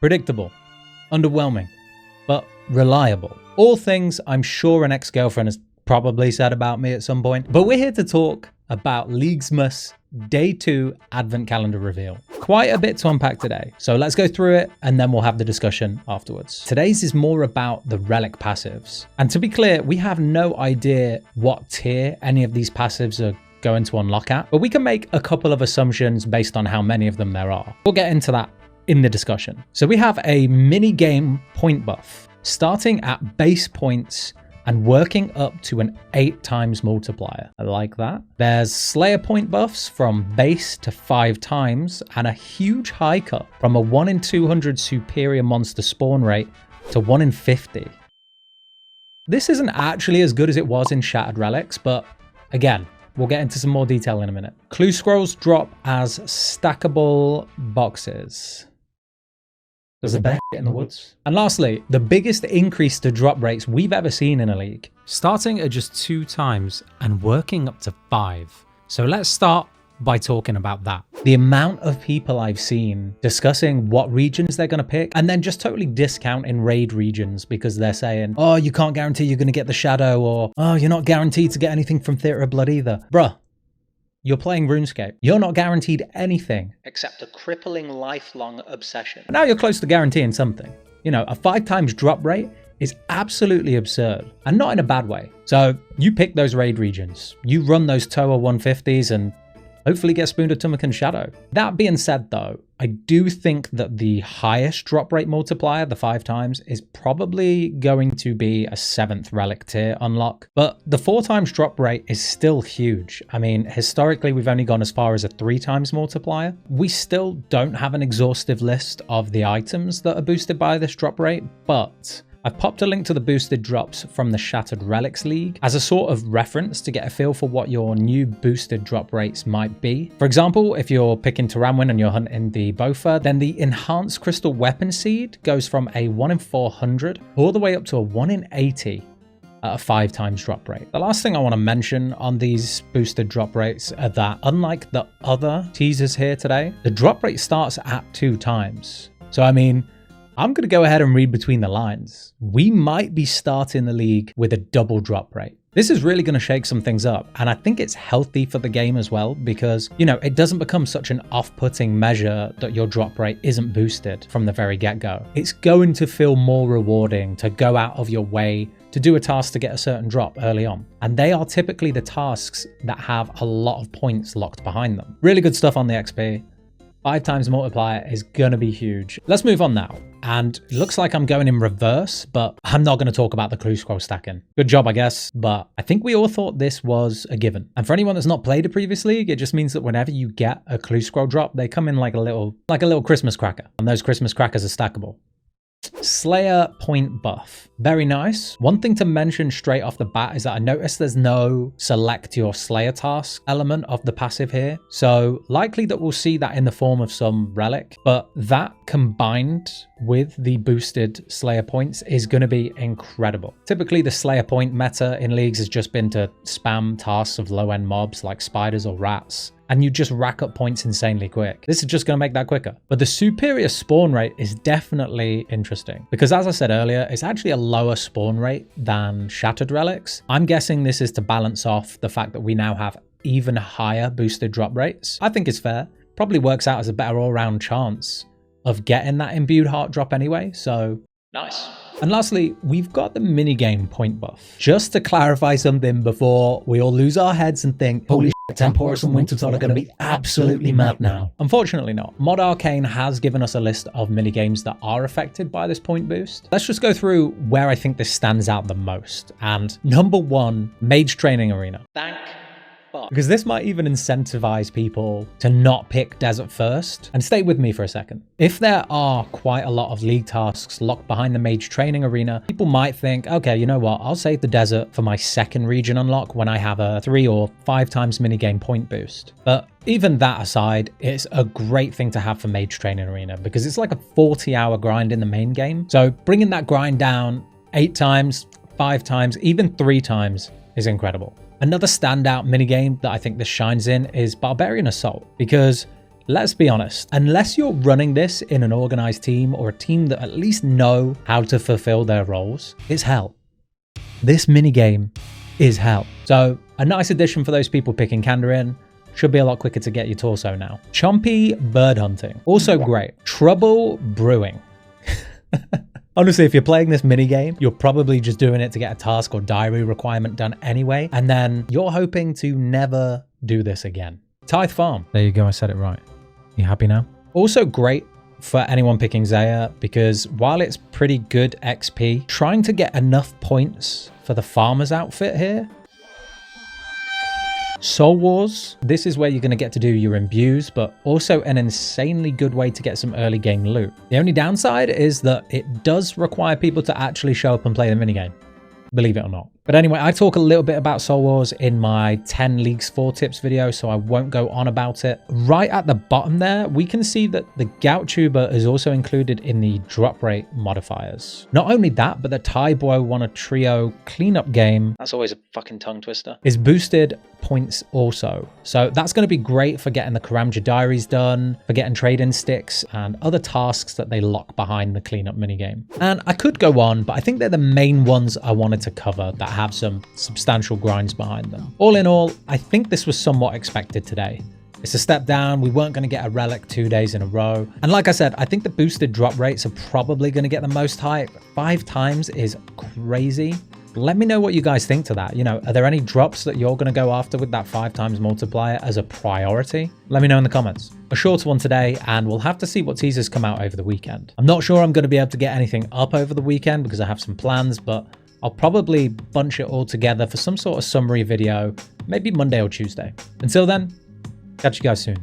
predictable, underwhelming, but reliable. All things I'm sure an ex-girlfriend has probably said about me at some point. But we're here to talk about Leaguesmas Day 2 Advent Calendar reveal. Quite a bit to unpack today, so let's go through it and then we'll have the discussion afterwards. Today's is more about the Relic passives. And to be clear, we have no idea what tier any of these passives are going to unlock at, but we can make a couple of assumptions based on how many of them there are. We'll get into that in the discussion. So we have a mini game point buff, starting at base points and working up to an 8 times multiplier. I like that. There's Slayer point buffs from base to 5 times and a huge hike up from a 1 in 200 superior monster spawn rate to 1 in 50. This isn't actually as good as it was in Shattered Relics, but again, we'll get into some more detail in a minute. Clue scrolls drop as stackable boxes. There's a bear in the woods. And lastly, the biggest increase to drop rates we've ever seen in a league. Starting at just 2 times and working up to 5. So let's start by talking about that. The amount of people I've seen discussing what regions they're going to pick and then just totally discounting raid regions because they're saying, oh, you can't guarantee you're going to get the shadow, or oh, you're not guaranteed to get anything from Theatre of Blood either. Bruh, you're playing RuneScape. You're not guaranteed anything except a crippling lifelong obsession. Now you're close to guaranteeing something. You know, a 5 times drop rate is absolutely absurd and not in a bad way. So you pick those raid regions, you run those Toa 150s and hopefully get spooned a Tumakan Shadow. That being said though, I do think that the highest drop rate multiplier, the 5 times, is probably going to be a 7th Relic tier unlock. But the 4 times drop rate is still huge. I mean, historically, we've only gone as far as a 3 times multiplier. We still don't have an exhaustive list of the items that are boosted by this drop rate, but I've popped a link to the boosted drops from the Shattered Relics League as a sort of reference to get a feel for what your new boosted drop rates might be. For example, if you're picking Taramwin and you're hunting the Bofa, then the Enhanced Crystal Weapon Seed goes from a 1 in 400 all the way up to a 1 in 80 at a 5 times drop rate. The last thing I want to mention on these boosted drop rates are that, unlike the other teasers here today, the drop rate starts at 2 times. So I mean, I'm going to go ahead and read between the lines. We might be starting the league with a double drop rate. This is really going to shake some things up, and I think it's healthy for the game as well because, you know, it doesn't become such an off-putting measure that your drop rate isn't boosted from the very get-go. It's going to feel more rewarding to go out of your way to do a task to get a certain drop early on. And they are typically the tasks that have a lot of points locked behind them. Really good stuff on the XP. 5 times multiplier is going to be huge. Let's move on now. And it looks like I'm going in reverse, but I'm not going to talk about the clue scroll stacking. Good job, I guess, but I think we all thought this was a given. And for anyone that's not played a previous league, it just means that whenever you get a clue scroll drop, they come in like a little Christmas cracker. And those Christmas crackers are stackable. Slayer point buff. Very nice. One thing to mention straight off the bat is that I noticed there's no select your Slayer task element of the passive here. So likely that we'll see that in the form of some Relic, but that combined with the boosted Slayer points is going to be incredible. Typically the Slayer point meta in leagues has just been to spam tasks of low-end mobs like spiders or rats, and you just rack up points insanely quick. This is just going to make that quicker. But the superior spawn rate is definitely interesting because, as I said earlier, it's actually a lower spawn rate than Shattered Relics. I'm guessing this is to balance off the fact that we now have even higher boosted drop rates. I think it's fair. Probably works out as a better all-round chance of getting that imbued heart drop anyway, so nice. And lastly, we've got the minigame point buff. Just to clarify something before we all lose our heads and think, holy shit, Temporis and Wintertodt are going to be absolutely mad now. Unfortunately not. Mod Arcane has given us a list of minigames that are affected by this point boost. Let's just go through where I think this stands out the most. And number 1, Mage Training Arena. Thank fuck. Because this might even incentivize people to not pick Desert first. And stay with me for a second. If there are quite a lot of league tasks locked behind the Mage Training Arena, people might think, okay, you know what, I'll save the Desert for my second region unlock when I have a 3 or 5 times minigame point boost. But even that aside, it's a great thing to have for Mage Training Arena because it's like a 40-hour grind in the main game. So bringing that grind down 8 times, 5 times, even 3 times is incredible. Another standout minigame that I think this shines in is Barbarian Assault, because let's be honest, unless you're running this in an organized team or a team that at least know how to fulfill their roles, it's hell. This minigame is hell. So a nice addition for those people picking Kandarin. Should be a lot quicker to get your torso now. Chompy bird hunting, also great. Trouble brewing. Honestly, if you're playing this minigame, you're probably just doing it to get a task or diary requirement done anyway, and then you're hoping to never do this again. Tithe Farm. There you go, I said it right. You happy now? Also great for anyone picking Zaya, because while it's pretty good XP, trying to get enough points for the farmer's outfit here. Soul Wars, this is where you're going to get to do your imbues, but also an insanely good way to get some early game loot. The only downside is that it does require people to actually show up and play the minigame, believe it or not. But anyway, I talk a little bit about Soul Wars in my 10 Leagues 4 tips video, so I won't go on about it. Right at the bottom there, we can see that the Gout Tuber is also included in the drop rate modifiers. Not only that, but the Thai Boy Won a Trio cleanup game, that's always a fucking tongue twister, is boosted points also. So that's going to be great for getting the Karamja diaries done, for getting trade-in sticks and other tasks that they lock behind the cleanup minigame. And I could go on, but I think they're the main ones I wanted to cover that have some substantial grinds behind them. All in all, I think this was somewhat expected today. It's a step down. We weren't going to get a relic 2 days in a row. And like I said, I think the boosted drop rates are probably going to get the most hype. 5 times is crazy. Let me know what you guys think to that. You know, are there any drops that you're going to go after with that 5 times multiplier as a priority? Let me know in the comments. A shorter one today, and we'll have to see what teasers come out over the weekend. I'm not sure I'm going to be able to get anything up over the weekend because I have some plans, but I'll probably bunch it all together for some sort of summary video, maybe Monday or Tuesday. Until then, catch you guys soon.